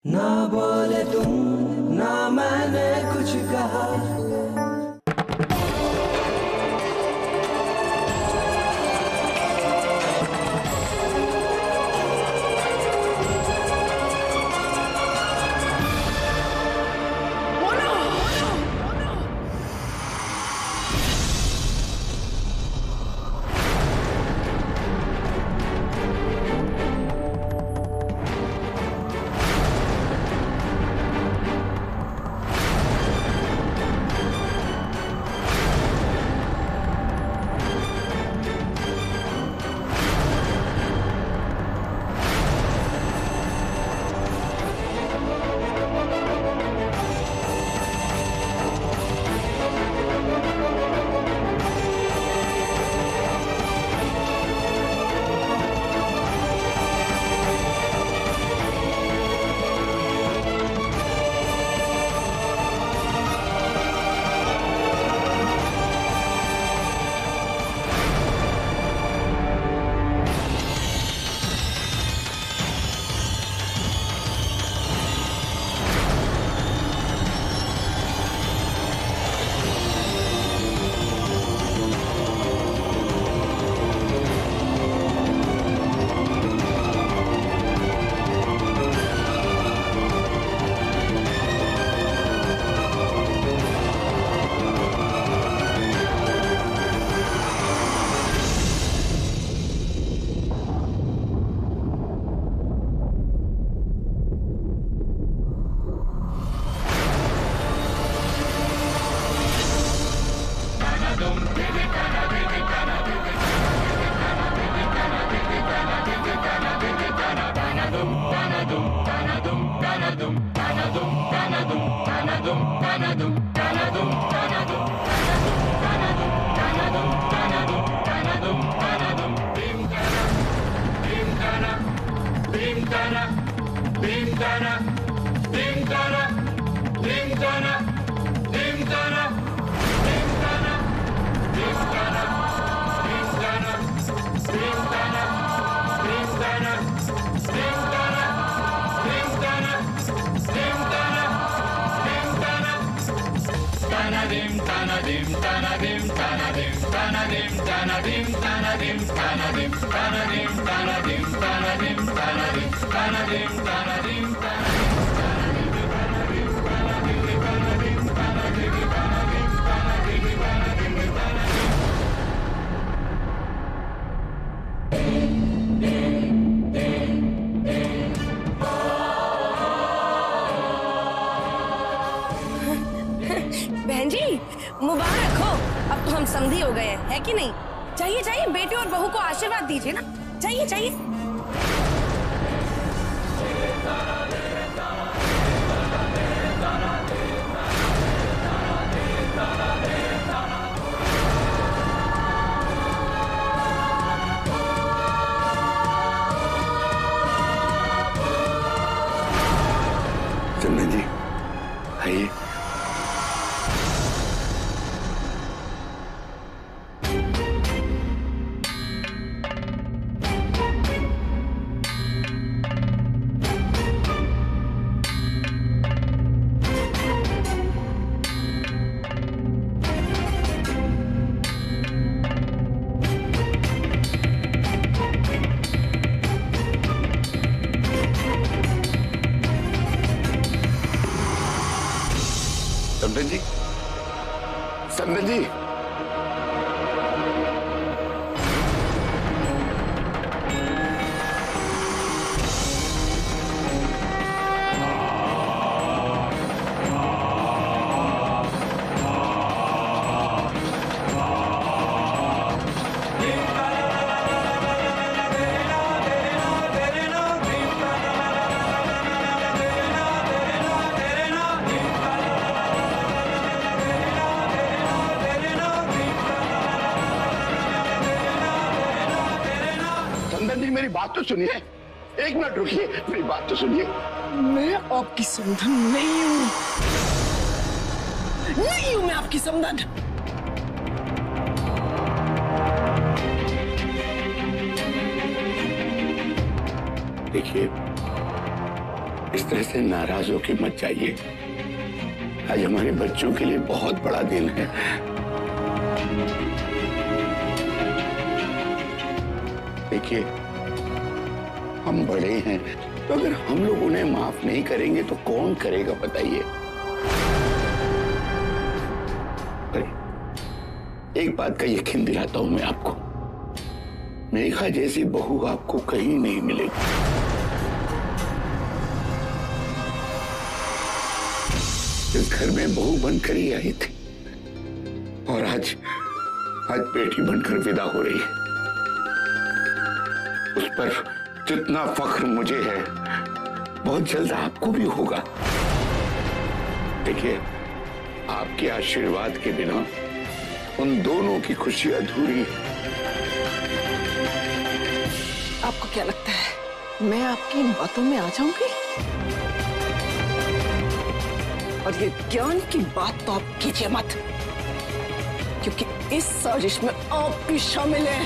ना बोले तुम, ना मैंने कुछ कहा। बहन जी मुबारक हो, अब तो हम समधी हो गए हैं, है कि नहीं? जाइए जाइए, बेटे और बहू को आशीर्वाद दीजिए ना, जाइए जाइए। चंदन जी आइए। चंदन जी, चंदन जी, मेरी बात तो सुनिए, एक मिनट रुकिए, मेरी बात तो सुनिए। मैं आपकी समधन नहीं हूँ, नहीं हूँ मैं आपकी समधन। देखिए इस तरह से नाराज होकर मत जाइए। आज हमारे बच्चों के लिए बहुत बड़ा दिन है। देखिए, हम बड़े हैं, तो अगर हम लोग उन्हें माफ नहीं करेंगे तो कौन करेगा बताइए। एक बात का यकीन दिलाता हूं मैं आपको, मेघा जैसी बहू आपको कहीं नहीं मिलेगी। इस घर में बहू बनकर ही आई थी और आज बेटी बनकर विदा हो रही है। उस पर जितना फख्र मुझे है, बहुत जल्द आपको भी होगा। देखिए, आपके आशीर्वाद के बिना उन दोनों की खुशी अधूरी है। आपको क्या लगता है मैं आपकी इन बातों में आ जाऊंगी? और ये ज्ञान की बात तो आप कीजिए मत, क्योंकि इस साजिश में आप भी शामिल हैं।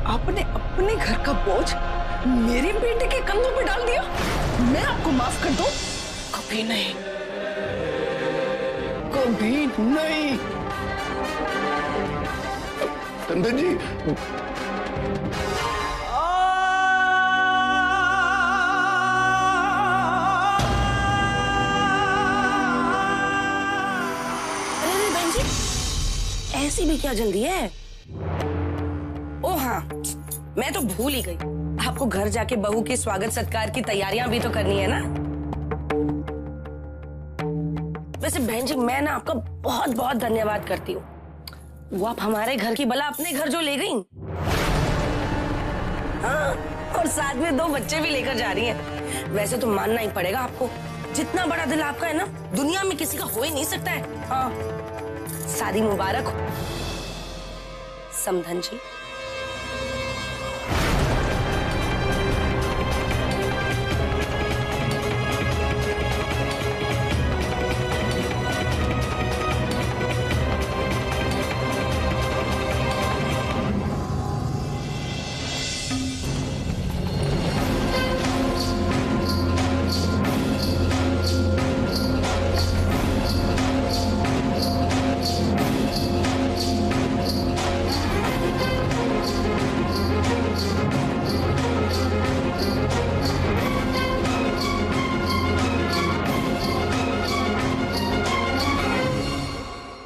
आपने अपने घर का बोझ मेरे बेटे के कंधों पर डाल दिया। मैं आपको माफ कर दूं? कभी नहीं, कभी नहीं। तंदन जी, अरे बहन जी, ऐसी भी क्या जल्दी है? ओ हाँ, मैं तो भूल ही गई, आपको घर जाके बहू के स्वागत सत्कार की तैयारियां भी तो करनी है ना। वैसे बहन जी, मैं ना आपका बहुत बहुत धन्यवाद करती हूँ। वो आप हमारे घर की बला अपने घर जो ले गई, हाँ, और साथ में 2 बच्चे भी लेकर जा रही हैं। वैसे तो मानना ही पड़ेगा आपको, जितना बड़ा दिल आपका है ना, दुनिया में किसी का हो ही नहीं सकता है। हाँ, शादी मुबारक हो समधन जी।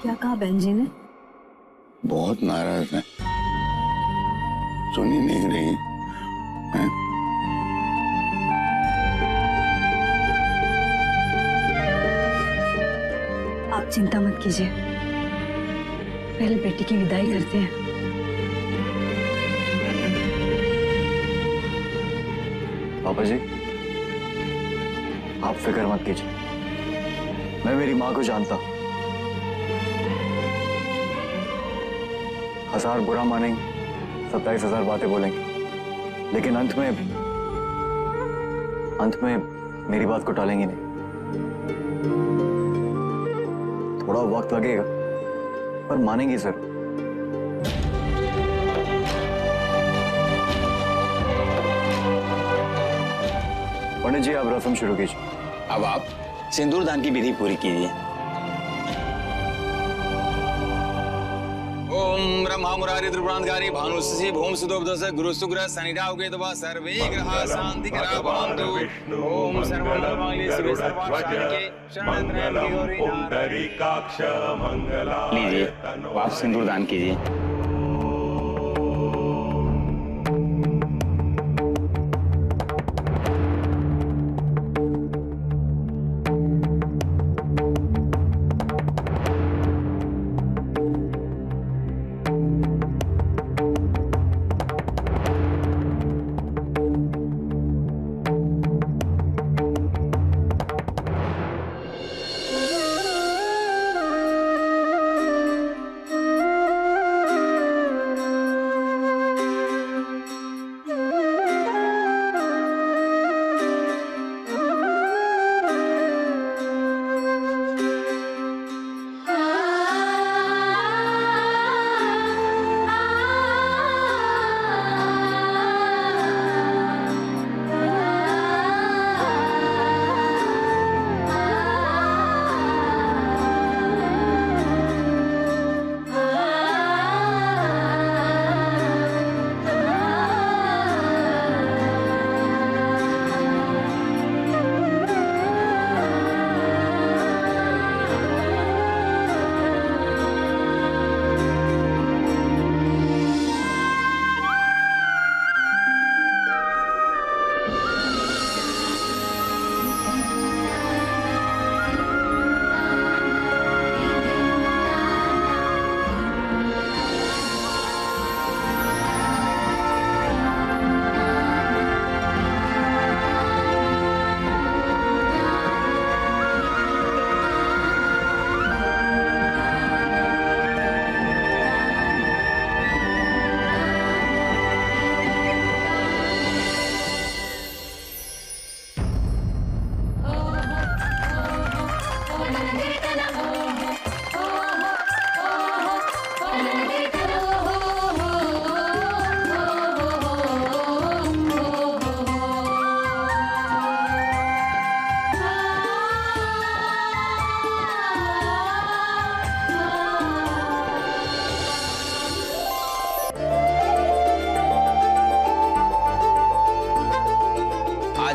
क्या कहा बहन जी ने? बहुत नाराज है, सुन ही नहीं रही हैं? आप चिंता मत कीजिए, पहले बेटी की विदाई करते हैं। पापा जी, आप फिक्र मत कीजिए, मैं मेरी माँ को जानता हूँ। 1000 बुरा मानेंगे, 27,000 बातें बोलेंगे, लेकिन अंत में मेरी बात को टालेंगी नहीं। थोड़ा वक्त लगेगा, पर मानेंगी सर। पंडित जी, आप रस्म शुरू कीजिए। अब आप सिंदूर दान की विधि पूरी कीजिए। ओम ब्रह्मा मुरारी त्रिपुरांतकारी भानुसि भूम सुदोब्दस गुरु सुग्रह शनिराव केतवा सर्वे ग्रहा शांति करा भवन्तु। ओम सर्वमंगलमांगल्ये शिवे सर्वार्थसाधिके शरण्ये त्र्यंबके गौरी नारायणी। लीजिए, आप सिंदूर दान कीजिए।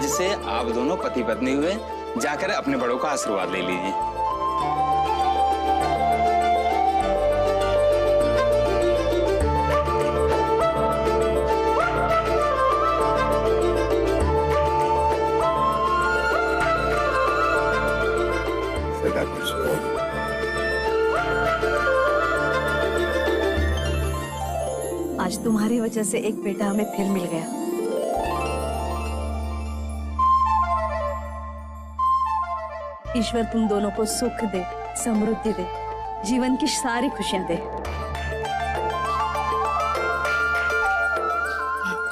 से आप दोनों पति पत्नी हुए। जाकर अपने बड़ों का आशीर्वाद ले लीजिए। सदा खुश रहो। आज तुम्हारी वजह से एक बेटा हमें फिर मिल गया। ईश्वर तुम दोनों को सुख दे, समृद्धि दे, जीवन की सारी खुशियां दे।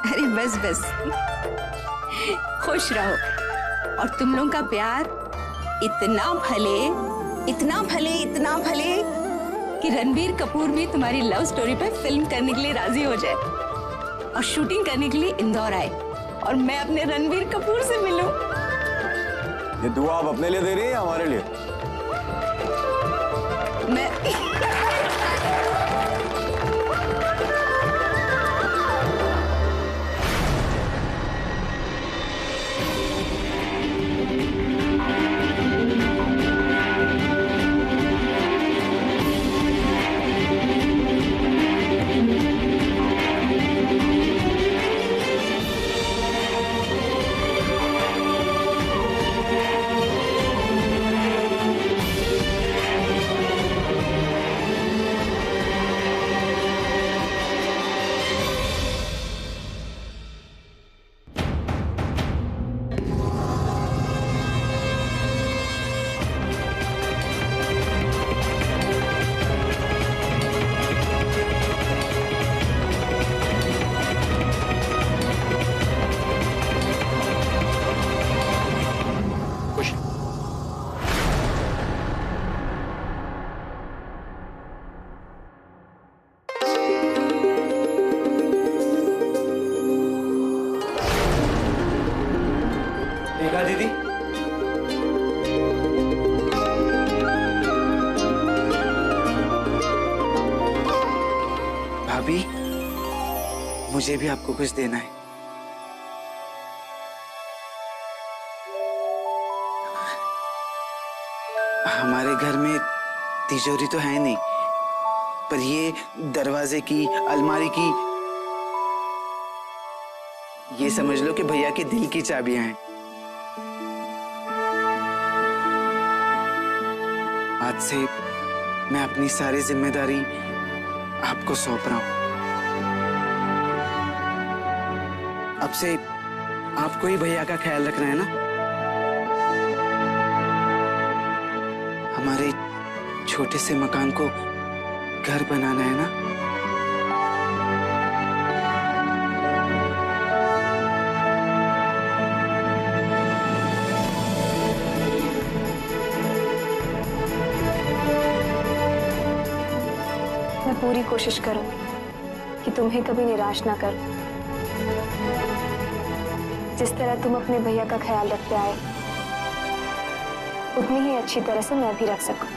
अरे बस बस, खुश रहो। और तुम लोगों का प्यार इतना फले, इतना फले, इतना फले कि रणबीर कपूर भी तुम्हारी लव स्टोरी पे फिल्म करने के लिए राजी हो जाए और शूटिंग करने के लिए इंदौर आए और मैं अपने रणबीर कपूर से मिलूं। ये दुआ आप अपने लिए दे रही है या हमारे लिए? मैं देखा दीदी, भाभी मुझे भी आपको कुछ देना है। हमारे घर में तिजोरी तो है नहीं, पर ये दरवाजे की, अलमारी की, ये समझ लो कि भैया के दिल की चाबियां हैं। आज से मैं अपनी सारी जिम्मेदारी आपको सौंप रहा हूं। अब से आपको ही भैया का ख्याल रखना है ना। हमारे छोटे से मकान को घर बनाना है ना। मैं पूरी कोशिश करूंगी कि तुम्हें कभी निराश ना करूं। जिस तरह तुम अपने भैया का ख्याल रखते आए, उतनी ही अच्छी तरह से मैं भी रख सकूं।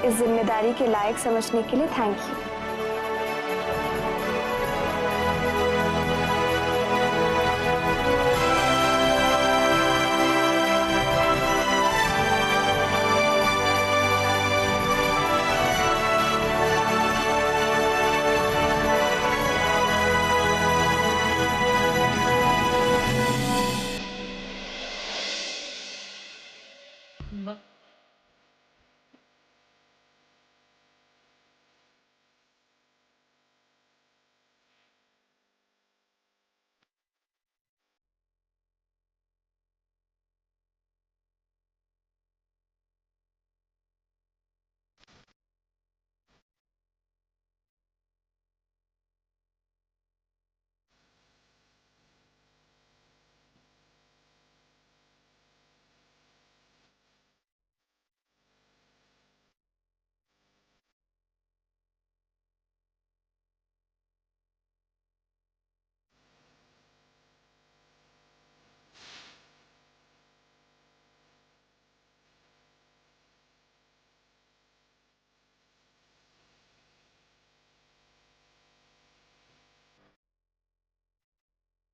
इस जिम्मेदारी के लायक समझने के लिए थैंक यू।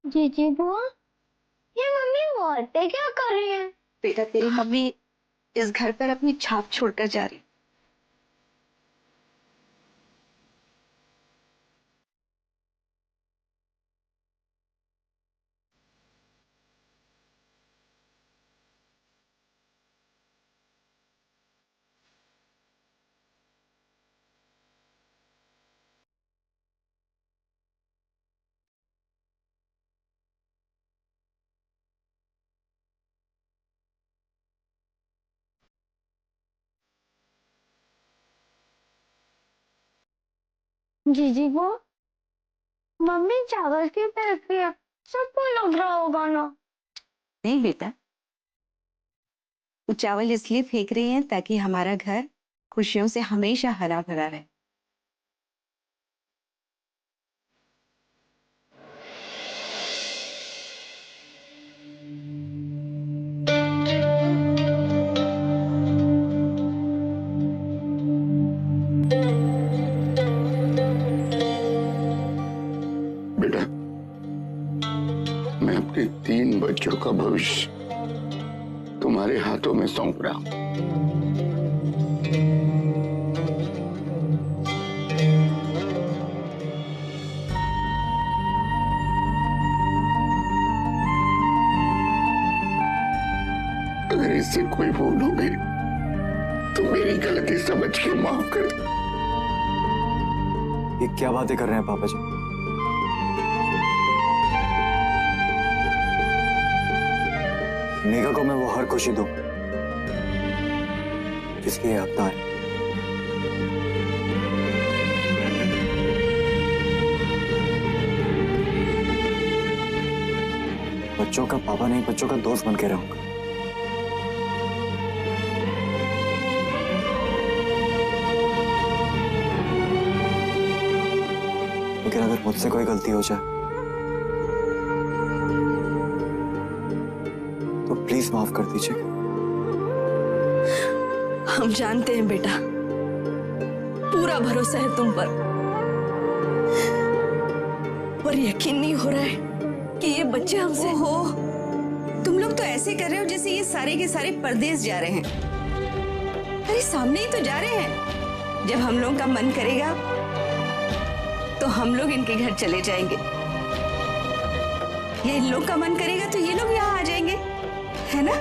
जीजी बुआ, ये मम्मी औरतें क्या कर रही हैं? बेटा तेरी मम्मी इस घर पर अपनी छाप छोड़कर जा रही। जीजी बुआ, मम्मी चावल क्यों फेंक रही है? सबको लग रहा होगा ना। नहीं बेटा, वो चावल इसलिए फेंक रही हैं ताकि हमारा घर खुशियों से हमेशा हरा भरा रहे। बेटा, मैं अपने 3 बच्चों का भविष्य तुम्हारे हाथों में सौंप रहा हूं। अगर इससे कोई भूल हो गई तो मेरी गलती समझ के माफ कर दो। ये क्या बातें कर रहे हैं पापा जी? मेघा को मैं वो हर खुशी दूं जिसकी ये हकदार है। बच्चों का पापा नहीं, बच्चों का दोस्त बन के रहूंगा। लेकिन अगर मुझसे कोई गलती हो जाए तो प्लीज माफ कर दीजिए। हम जानते हैं बेटा, पूरा भरोसा है तुम पर, पर यकीन नहीं हो रहा है कि ये बच्चे हमसे। हो तुम लोग तो ऐसे कर रहे हो जैसे ये सारे के सारे परदेश जा रहे हैं। अरे सामने ही तो जा रहे हैं। जब हम लोग का मन करेगा तो हम लोग इनके घर चले जाएंगे, या इन लोग का मन करेगा तो ये लोग यहाँ आ जाएंगे, है ना?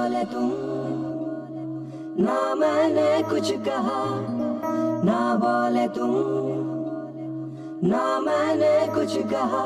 बोले तुम, ना मैंने कुछ कहा, ना बोले तुम, ना मैंने कुछ कहा।